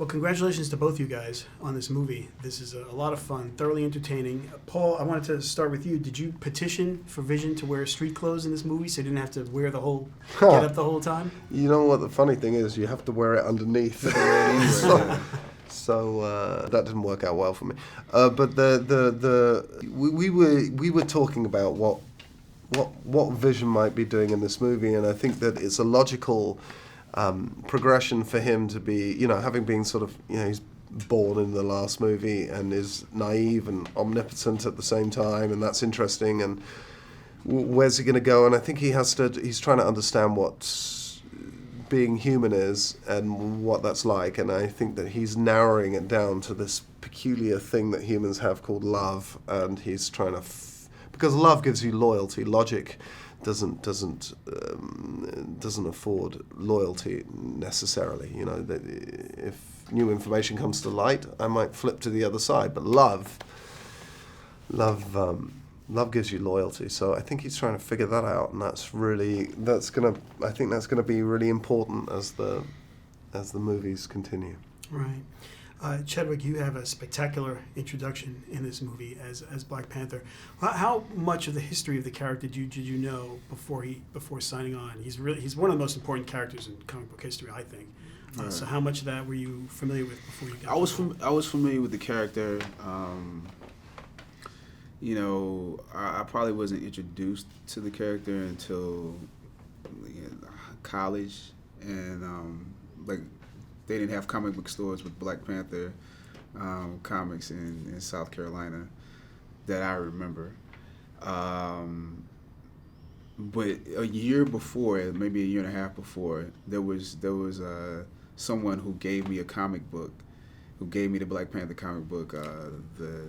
congratulations to both you guys on this movie. This is a lot of fun, thoroughly entertaining. Paul, I wanted to start with you. Did you petition for Vision to wear street clothes in this movie so you didn't have to wear the whole get up the whole time? You know what? The funny thing is, you have to wear it underneath. So that didn't work out well for me. But we were talking about what Vision might be doing in this movie, and I think that it's a logical progression for him to be, having been sort of, he's born in the last movie and is naive and omnipotent at the same time, and that's interesting. And where's he going to go? And I think he's trying to understand what being human is and what that's like. And I think that he's narrowing it down to this peculiar thing that humans have called love, and he's trying to, because love gives you loyalty. Logic doesn't afford loyalty necessarily. That if new information comes to light, I might flip to the other side. But love gives you loyalty. So I think he's trying to figure that out, and I think that's gonna be really important as the movies continue. Right. Chadwick, you have a spectacular introduction in this movie as Black Panther. How much of the history of the character did you know before signing on? He's one of the most important characters in comic book history, I think. Right. So how much of that were you familiar with before you got? I was familiar with the character. I probably wasn't introduced to the character until college, and they didn't have comic book stores with Black Panther comics in South Carolina that I remember. But a year before, maybe a year and a half before, there was someone who gave me a comic book, who gave me the Black Panther comic book, the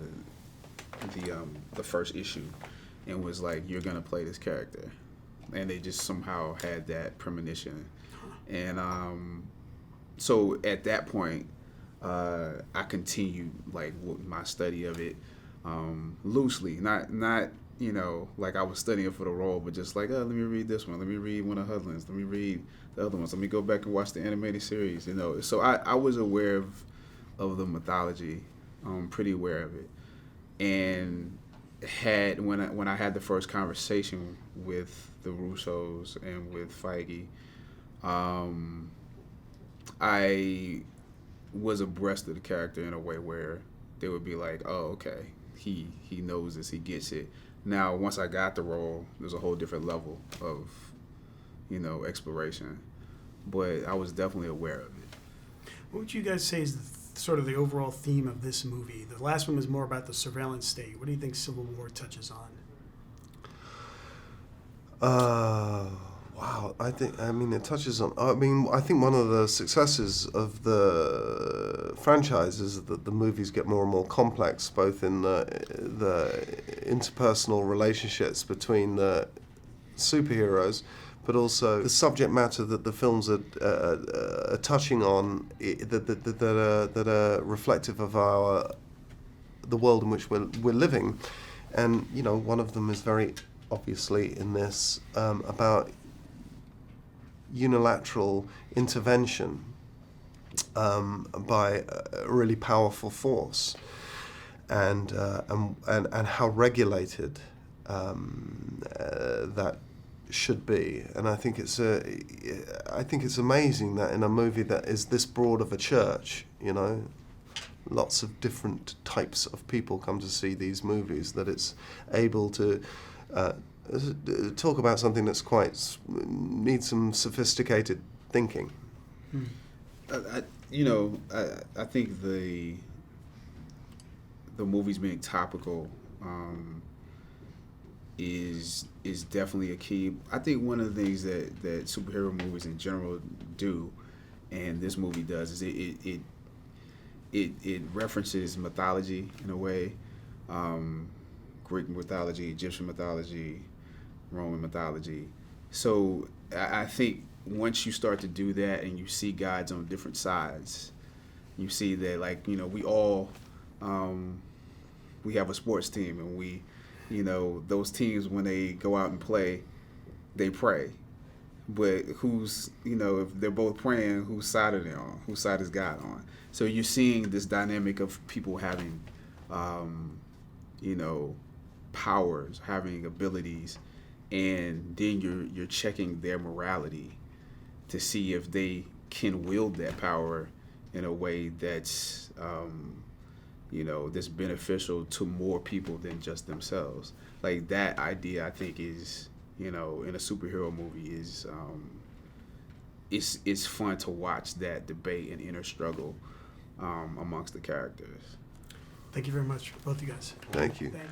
first issue, and was like, "You're gonna play this character," and they just somehow had that premonition, and so at that point, I continued my study of it loosely, not like I was studying for the role, but just let me read this one, let me read one of Hudlin's, let me read the other ones, let me go back and watch the animated series, So I was aware of the mythology, pretty aware of it. And when I had the first conversation with the Russos and with Feige, I was abreast of the character in a way where they would be like, "Oh, okay, he knows this, he gets it." Now, once I got the role, there's a whole different level of, exploration, but I was definitely aware of it. What would you guys say is sort of the overall theme of this movie? The last one was more about the surveillance state. What do you think Civil War touches on? Wow. It touches on. I think one of the successes of the franchise is that the movies get more and more complex, both in the interpersonal relationships between the superheroes, but also the subject matter that the films are touching on that are reflective of the world in which we're living. And one of them is very obviously in this about unilateral intervention by a really powerful force, and how regulated that should be. And I think it's amazing that in a movie that is this broad of a church, lots of different types of people come to see these movies, that it's able to talk about something that's needs some sophisticated thinking. I think the movies being topical is definitely a key. I think one of the things that superhero movies in general do, and this movie does, is it references mythology in a way, Greek mythology, Egyptian mythology, Roman mythology. So I think once you start to do that and you see gods on different sides, you see that we all we have a sports team, and those teams, when they go out and play, they pray. but who's, if they're both praying, whose side are they on? Whose side is God on? So you're seeing this dynamic of people having, powers, having abilities, and then you're checking their morality to see if they can wield that power in a way that's, that's beneficial to more people than just themselves. Like that idea, I think is, in a superhero movie is, it's fun to watch that debate and inner struggle amongst the characters. Thank you very much, both you guys. Thank you. Thank you.